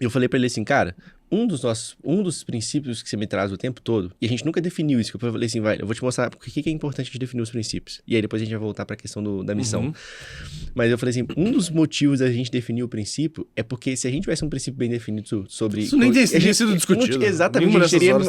Eu falei pra ele assim, cara, um dos princípios que você me traz o tempo todo, e a gente nunca definiu isso, que eu falei assim, vai, eu vou te mostrar por que é importante a gente definir os princípios. E aí depois a gente vai voltar pra questão da missão. Mas eu falei assim, um dos motivos da gente definir o princípio é porque se a gente tivesse um princípio bem definido sobre... Isso nem teria sido discutido. Exatamente,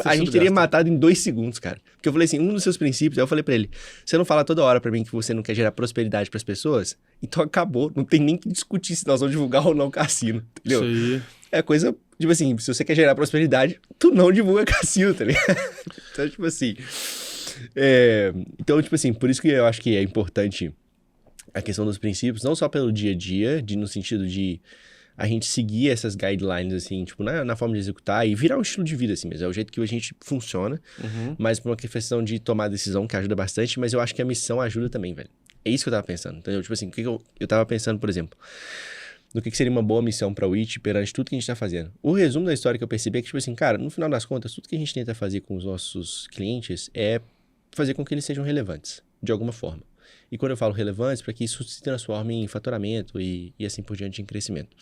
a gente teria matado em 2 segundos, cara. Porque eu falei assim, um dos seus princípios, aí eu falei pra ele, você não fala toda hora pra mim que você não quer gerar prosperidade pras pessoas? Então acabou, não tem nem que discutir se nós vamos divulgar ou não o cassino, entendeu? Isso aí. É coisa, tipo assim, se você quer gerar prosperidade, tu não divulga cassino, tá ligado? Então, tipo assim... Então, tipo assim, por isso que eu acho que é importante a questão dos princípios, não só pelo dia a dia, no sentido de a gente seguir essas guidelines, assim, tipo, na forma de executar e virar um estilo de vida, assim mesmo. É o jeito que a gente funciona, mas por uma questão de tomar decisão que ajuda bastante, mas eu acho que a missão ajuda também, velho. É isso que eu tava pensando, entendeu? Tipo assim, o que eu tava pensando, por exemplo... no que seria uma boa missão para o IT perante tudo que a gente está fazendo. O resumo da história que eu percebi é que, tipo assim, cara, no final das contas, tudo que a gente tenta fazer com os nossos clientes é fazer com que eles sejam relevantes, de alguma forma. E quando eu falo relevantes, para que isso se transforme em faturamento e assim por diante em crescimento.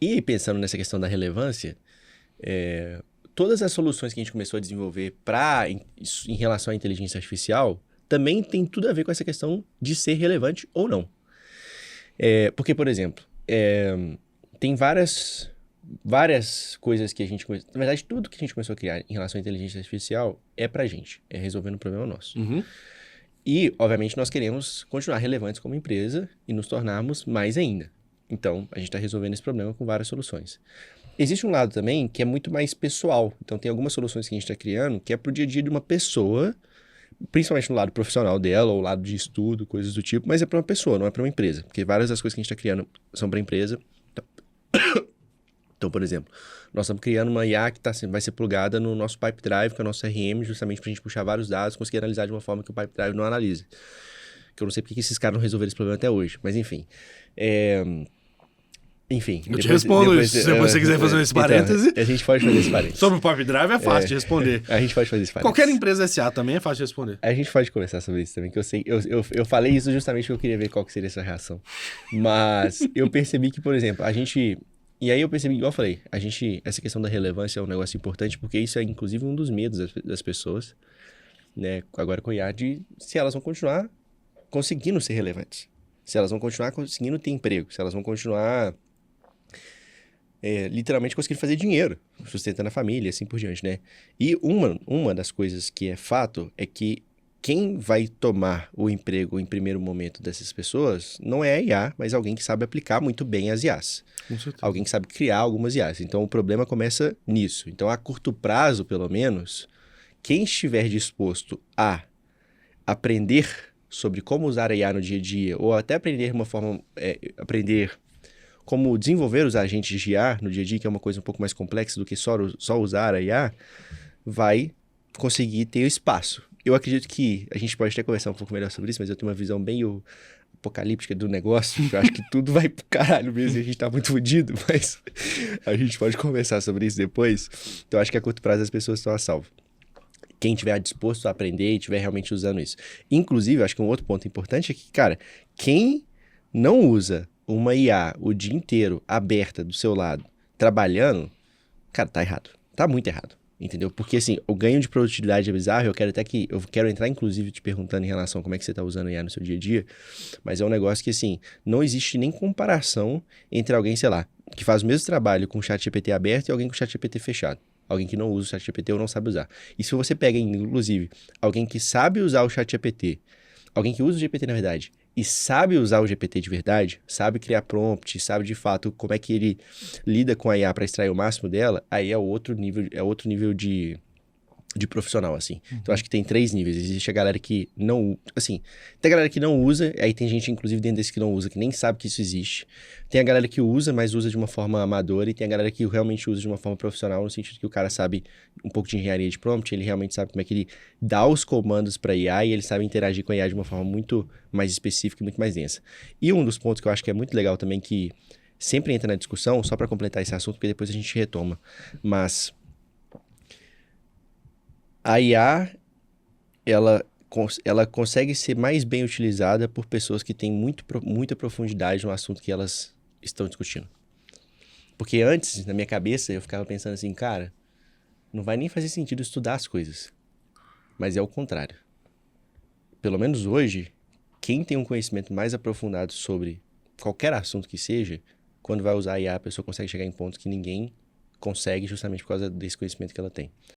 E pensando nessa questão da relevância, todas as soluções que a gente começou a desenvolver em relação à inteligência artificial também tem tudo a ver com essa questão de ser relevante ou não. Porque, por exemplo, tem várias coisas que a gente... Na verdade, tudo que a gente começou a criar em relação à inteligência artificial é pra gente, é resolvendo um problema nosso. E, obviamente, nós queremos continuar relevantes como empresa e nos tornarmos mais ainda. Então, a gente está resolvendo esse problema com várias soluções. Existe um lado também que é muito mais pessoal. Então, tem algumas soluções que a gente está criando que é pro dia a dia de uma pessoa, principalmente no lado profissional dela, ou lado de estudo, coisas do tipo, mas é para uma pessoa, não é para uma empresa. Porque várias das coisas que a gente está criando são para empresa. Então, por exemplo, nós estamos criando uma IA que vai ser plugada no nosso Pipe Drive, que é o nosso CRM, justamente para a gente puxar vários dados e conseguir analisar de uma forma que o Pipe Drive não analisa. Que eu não sei porque que esses caras não resolveram esse problema até hoje, mas enfim. Enfim. Eu te respondo isso, se você quiser fazer esse parêntese. Então, a gente pode fazer esse parêntese. Sobre o Pipe Drive é fácil de responder. A gente pode fazer esse parêntese. Qualquer empresa SA também é fácil de responder. A gente pode conversar sobre isso também, que eu sei, eu falei isso justamente porque eu queria ver qual que seria essa reação. Mas eu percebi que, por exemplo, e aí eu percebi, igual eu falei, essa questão da relevância é um negócio importante, porque isso é inclusive um dos medos das pessoas, né, agora com o IA, de se elas vão continuar conseguindo ser relevantes, se elas vão continuar conseguindo ter emprego, se elas vão continuar literalmente conseguindo fazer dinheiro, sustentando a família, assim por diante, né? E uma das coisas que é fato é que quem vai tomar o emprego em primeiro momento dessas pessoas não é a IA, mas alguém que sabe aplicar muito bem as IAs. Com certeza. Alguém que sabe criar algumas IAs. Então, o problema começa nisso. Então, a curto prazo, pelo menos, quem estiver disposto a aprender sobre como usar a IA no dia a dia, ou até aprender aprender como desenvolver os agentes de IA no dia a dia, que é uma coisa um pouco mais complexa do que só usar a IA, vai conseguir ter espaço. Eu acredito que a gente pode até conversar um pouco melhor sobre isso, mas eu tenho uma visão bem apocalíptica do negócio, que eu acho que tudo vai pro caralho mesmo e a gente tá muito fodido, mas a gente pode conversar sobre isso depois. Então, eu acho que a curto prazo as pessoas estão a salvo. Quem estiver disposto a aprender e estiver realmente usando isso. Inclusive, eu acho que um outro ponto importante é que, cara, quem não usa uma IA o dia inteiro aberta do seu lado, trabalhando, cara, tá errado. Tá muito errado. Entendeu? Porque, assim, o ganho de produtividade é bizarro. Eu quero entrar, inclusive, te perguntando em relação a como é que você tá usando o IA no seu dia a dia. Mas é um negócio que, assim, não existe nem comparação entre alguém, sei lá, que faz o mesmo trabalho com o ChatGPT aberto e alguém com o ChatGPT fechado. Alguém que não usa o ChatGPT ou não sabe usar. E se você pega, inclusive, alguém que sabe usar o ChatGPT, alguém que usa o GPT, na verdade, e sabe usar o GPT de verdade, sabe criar prompt, sabe de fato como é que ele lida com a IA para extrair o máximo dela, aí é outro nível de profissional, assim. Então, acho que tem 3 níveis. Existe a galera que não... Assim, tem a galera que não usa, aí tem gente, inclusive, dentro desse que não usa, que nem sabe que isso existe. Tem a galera que usa, mas usa de uma forma amadora, e tem a galera que realmente usa de uma forma profissional, no sentido que o cara sabe um pouco de engenharia de prompt, ele realmente sabe como é que ele dá os comandos para IA, e ele sabe interagir com a IA de uma forma muito mais específica e muito mais densa. E um dos pontos que eu acho que é muito legal também, que sempre entra na discussão, só para completar esse assunto, porque depois a gente retoma, mas... A IA, ela consegue ser mais bem utilizada por pessoas que têm muita profundidade no assunto que elas estão discutindo. Porque antes, na minha cabeça, eu ficava pensando assim, cara, não vai nem fazer sentido estudar as coisas. Mas é o contrário. Pelo menos hoje, quem tem um conhecimento mais aprofundado sobre qualquer assunto que seja, quando vai usar a IA, a pessoa consegue chegar em pontos que ninguém consegue justamente por causa desse conhecimento que ela tem.